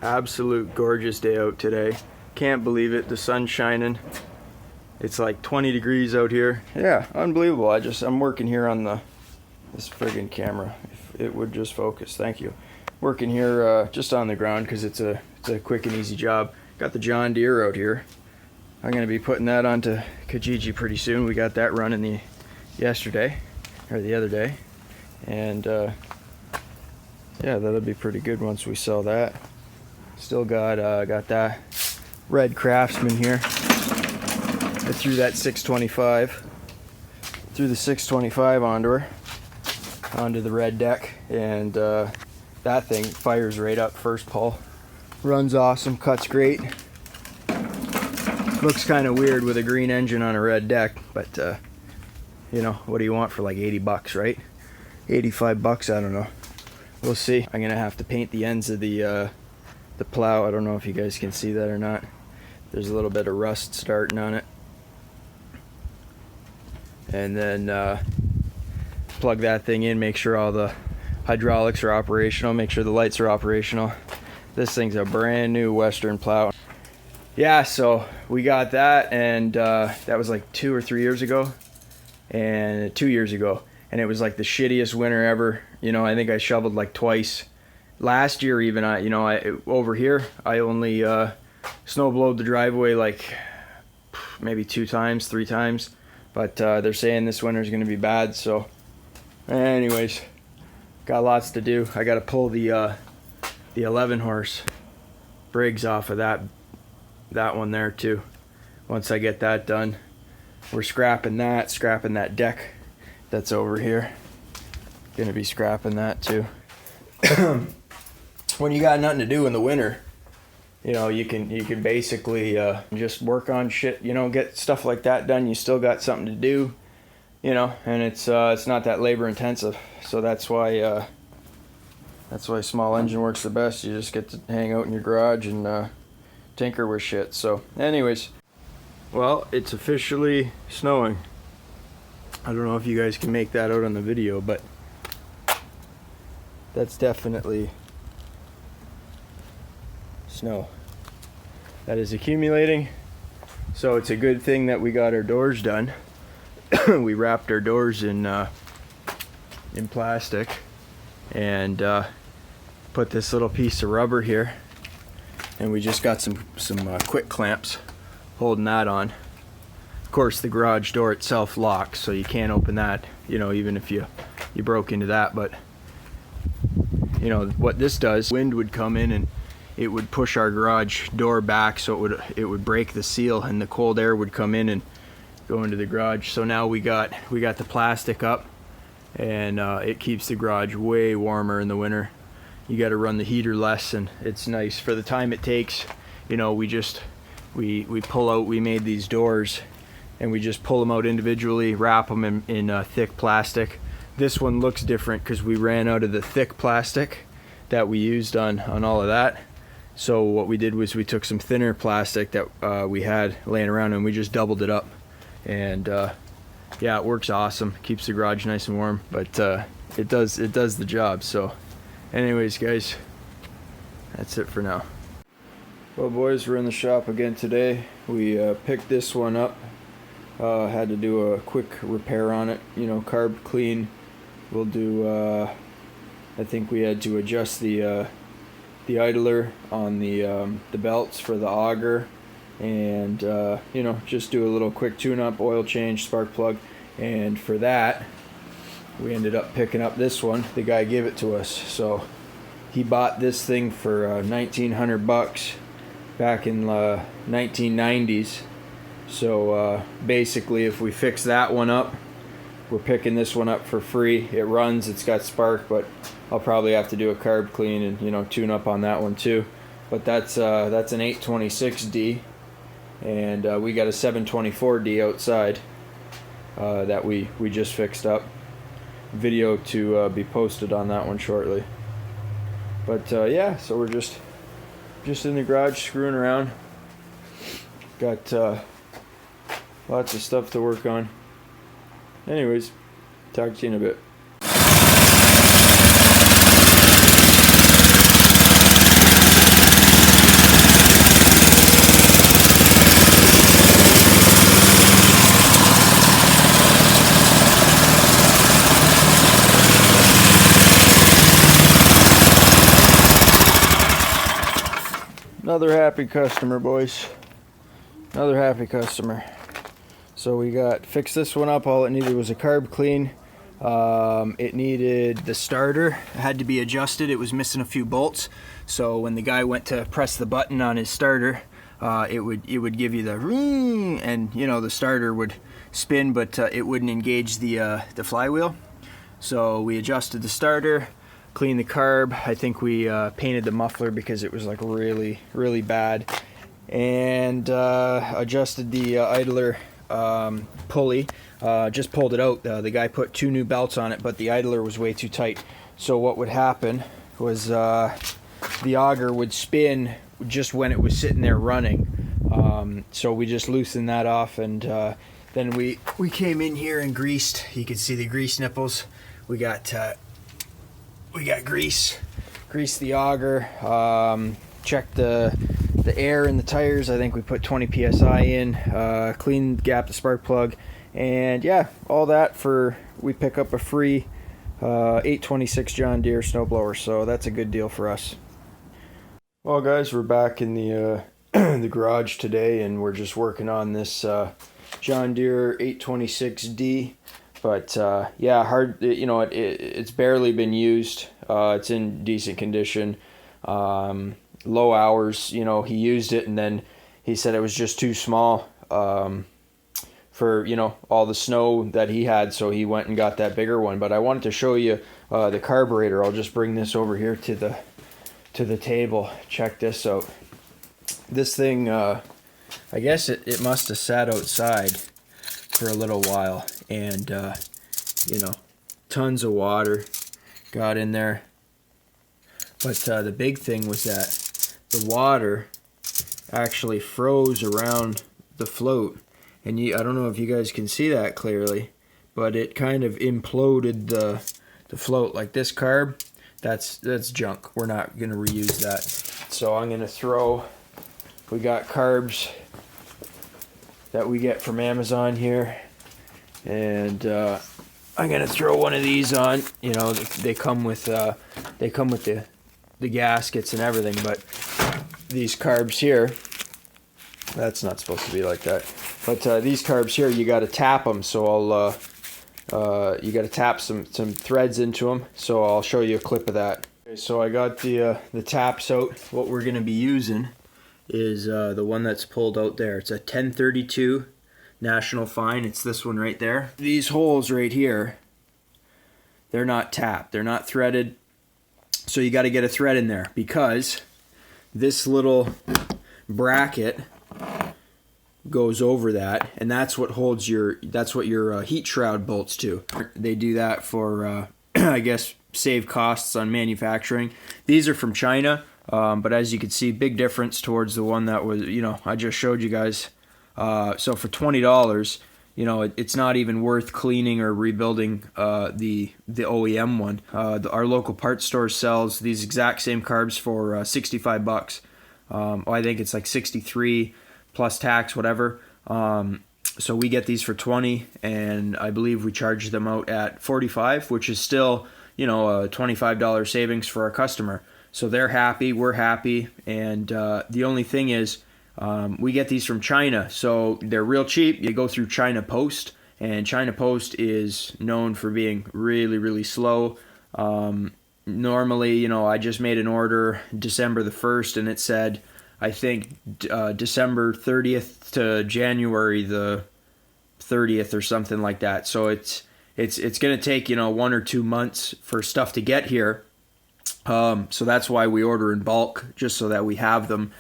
Absolute gorgeous day out today. Can't believe it. The sun's shining. It's like 20 degrees out here. Yeah, unbelievable. I'm working here on this friggin' camera. If it would just focus, thank you. Working here just on the ground because it's a quick and easy job. Got the John Deere out here. I'm gonna be putting that onto Kijiji pretty soon. We got that running yesterday or the other day, and yeah, that'll be pretty good once we sell that. Still got that red Craftsman here. I threw that 625. Threw the 625 onto the red deck, and that thing fires right up first pull. Runs awesome, cuts great. Looks kind of weird with a green engine on a red deck, but you know, what do you want for like 80 bucks, right? 85 bucks, I don't know. We'll see. I'm gonna have to paint the ends of the plow. I don't know if you guys can see that or not. There's a little bit of rust starting on it. And then plug that thing in, make sure all the hydraulics are operational, make sure the lights are operational. This thing's a brand new Western plow. Yeah, so we got that, and that was like 2 or 3 years ago, and 2 years ago, and it was like the shittiest winter ever. You know, I think I shoveled like twice. Last year even, over here, I only snowblowed the driveway like maybe 2 times, 3 times, but they're saying this winter is going to be bad. So anyways, got lots to do. I got to pull the 11 horse Briggs off of that one there too. Once I get that done, we're scrapping that deck that's over here. Gonna be scrapping that too. When you got nothing to do in the winter, you know, you can basically just work on shit, you know, get stuff like that done. You still got something to do, you know, and it's not that labor intensive. So that's why small engine works the best. You just get to hang out in your garage and tinker with shit. So anyways, well, it's officially snowing. I don't know if you guys can make that out on the video, but that's definitely snow that is accumulating. So it's a good thing that we got our doors done. We wrapped our doors in plastic and put this little piece of rubber here, and we just got some quick clamps holding that on. Of course, the garage door itself locks, so you can't open that, you know, even if you broke into that. But you know what this does, wind would come in and it would push our garage door back, so it would break the seal, and the cold air would come in and go into the garage. So now we got the plastic up, and it keeps the garage way warmer in the winter. You got to run the heater less, and it's nice for the time it takes. You know, we pull out, we made these doors, and we just pull them out individually, wrap them in thick plastic. This one looks different because we ran out of the thick plastic that we used on all of that. So what we did was we took some thinner plastic that we had laying around, and we just doubled it up. And yeah, it works awesome. Keeps the garage nice and warm, but it does the job. So anyways, guys, that's it for now. Well, boys, we're in the shop again today. We picked this one up. Had to do a quick repair on it, you know, carb clean. We'll do I think we had to adjust the idler on the belts for the auger, and you know, just do a little quick tune-up, oil change, spark plug. And for that, we ended up picking up this one. The guy gave it to us, so he bought this thing for 1,900 bucks back in 1990s. So basically, if we fix that one up, we're picking this one up for free. It runs, it's got spark, but I'll probably have to do a carb clean and, you know, tune up on that one too. But that's an 826D, and we got a 724D outside that we just fixed up. Video to be posted on that one shortly. But yeah, so we're just in the garage screwing around. Got lots of stuff to work on. Anyways, talk to you in a bit. Another happy customer, boys. Another happy customer. So we got fixed this one up. All it needed was a carb clean. It needed the starter. It had to be adjusted. It was missing a few bolts. So when the guy went to press the button on his starter, it would give you the ring, and you know the starter would spin, but it wouldn't engage the flywheel. So we adjusted the starter, cleaned the carb. I think we painted the muffler because it was like really bad, and adjusted the idler pulley. Just pulled it out. The guy put 2 new belts on it, but the idler was way too tight. So what would happen was the auger would spin just when it was sitting there running. So we just loosened that off, and then we came in here and greased. You can see the grease nipples. We got grease. Greased the auger. Checked the air in the tires. I think we put 20 psi in. Cleaned, gapped the spark plug, and yeah, all that for, we pick up a free 826 John Deere snowblower. So that's a good deal for us. Well, guys, we're back in the the garage today, and we're just working on this John Deere 826D. But yeah, hard. You know, it's barely been used. It's in decent condition. Low hours. You know, he used it, and then he said it was just too small for, you know, all the snow that he had. So he went and got that bigger one. But I wanted to show you the carburetor. I'll just bring this over here to the table. Check this out. This thing, I guess it must have sat outside for a little while, and you know, tons of water got in there. But the big thing was that the water actually froze around the float, and I don't know if you guys can see that clearly, but it kind of imploded the float. Like this carb, that's junk. We're not gonna reuse that. So I'm gonna throw, we got carbs that we get from Amazon here, and I'm gonna throw one of these on. You know, they come with the gaskets and everything, but these carbs here, that's not supposed to be like that. But these carbs here, you got to tap them. So you got to tap some threads into them. So I'll show you a clip of that. Okay, so I got the taps out. What we're gonna be using is the one that's pulled out there. It's a 1032 National Fine. It's this one right there. These holes right here, they're not tapped. They're not threaded. So you got to get a thread in there, because this little bracket goes over that, and that's what holds your, that's what your heat shroud bolts to. They do that for I guess save costs on manufacturing. These are from China, but as you can see, big difference towards the one that was, you know, I just showed you guys. So for $20, you know, it's not even worth cleaning or rebuilding the OEM one. Our local parts store sells these exact same carbs for 65 bucks. I think it's like 63 plus tax, whatever. So we get these for 20, and I believe we charge them out at 45, which is still, you know, a $25 savings for our customer. So they're happy, we're happy, and the only thing is, we get these from China, so they're real cheap. You go through China Post, and China Post is known for being really slow. Normally, you know, I just made an order December the 1st, and it said, I think, December 30th to January the 30th or something like that. So it's going to take, you know, 1 or 2 months for stuff to get here. So that's why we order in bulk, just so that we have them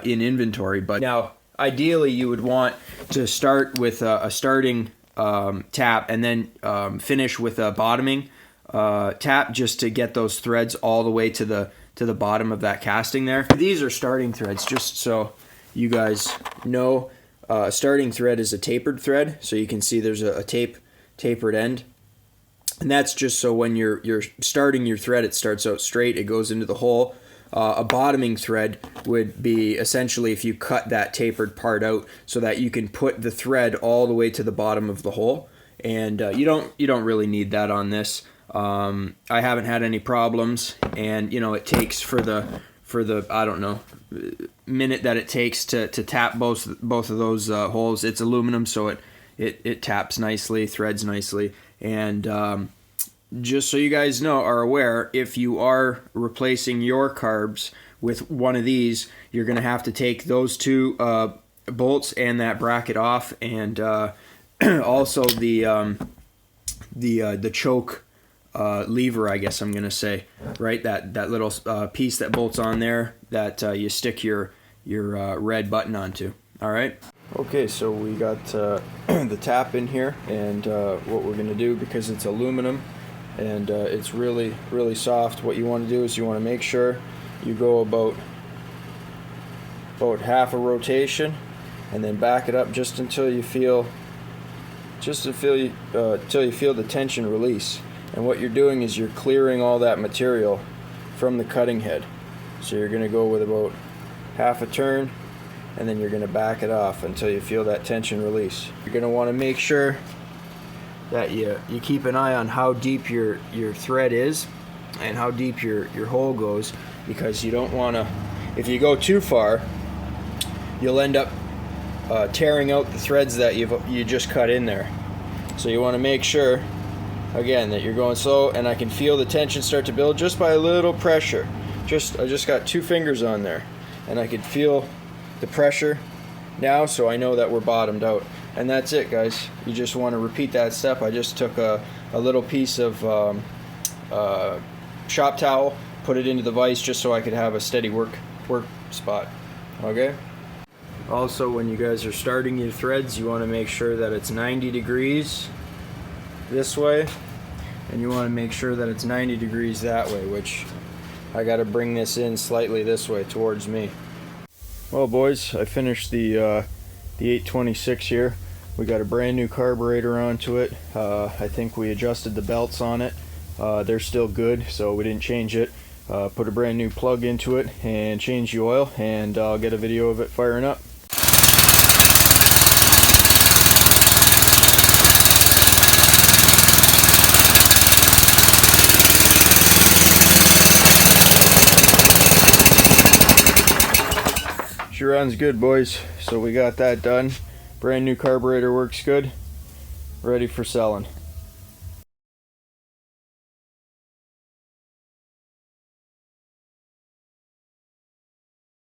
in inventory. But now, ideally, you would want to start with a starting tap, and then finish with a bottoming tap, just to get those threads all the way to the bottom of that casting there. These are starting threads, just so you guys know. A starting thread is a tapered thread, so you can see there's a tapered end. And that's just so when you're starting your thread, it starts out straight, it goes into the hole. A bottoming thread would be essentially if you cut that tapered part out, so that you can put the thread all the way to the bottom of the hole. And you don't really need that on this. I haven't had any problems, and you know, it takes for for the, I don't know, minute that it takes to tap both of those holes. It's aluminum, so it taps nicely, threads nicely. And just so you guys are aware, if you are replacing your carbs with one of these, you're going to have to take those two bolts and that bracket off, and also the choke lever, I guess I'm going to say, right? That little piece that bolts on there that you stick your red button onto. All right. Okay, so we got the tap in here, and what we're going to do, because it's aluminum and it's really soft, what you want to do is you want to make sure you go about half a rotation, and then back it up just until you feel the tension release. And what you're doing is you're clearing all that material from the cutting head. So you're going to go with about half a turn, and then you're going to back it off until you feel that tension release. You're going to want to make sure that you keep an eye on how deep your thread is and how deep your hole goes, because you don't want to, if you go too far, you'll end up tearing out the threads that you just cut in there. So you want to make sure, again, that you're going slow, and I can feel the tension start to build just by a little pressure. I just got 2 fingers on there, and I could feel the pressure now, so I know that we're bottomed out. And that's it, guys. You just want to repeat that step. I just took a little piece of shop towel, put it into the vise just so I could have a steady work spot. Okay? Also, when you guys are starting your threads, you want to make sure that it's 90 degrees this way, and you want to make sure that it's 90 degrees that way, which I got to bring this in slightly this way towards me. Well, boys, I finished the 826 here. We got a brand new carburetor onto it. I think we adjusted the belts on it. They're still good, so we didn't change it. Put a brand new plug into it and change the oil, and I'll get a video of it firing up. Sure runs good, boys. So we got that done. Brand new carburetor, works good. Ready for selling.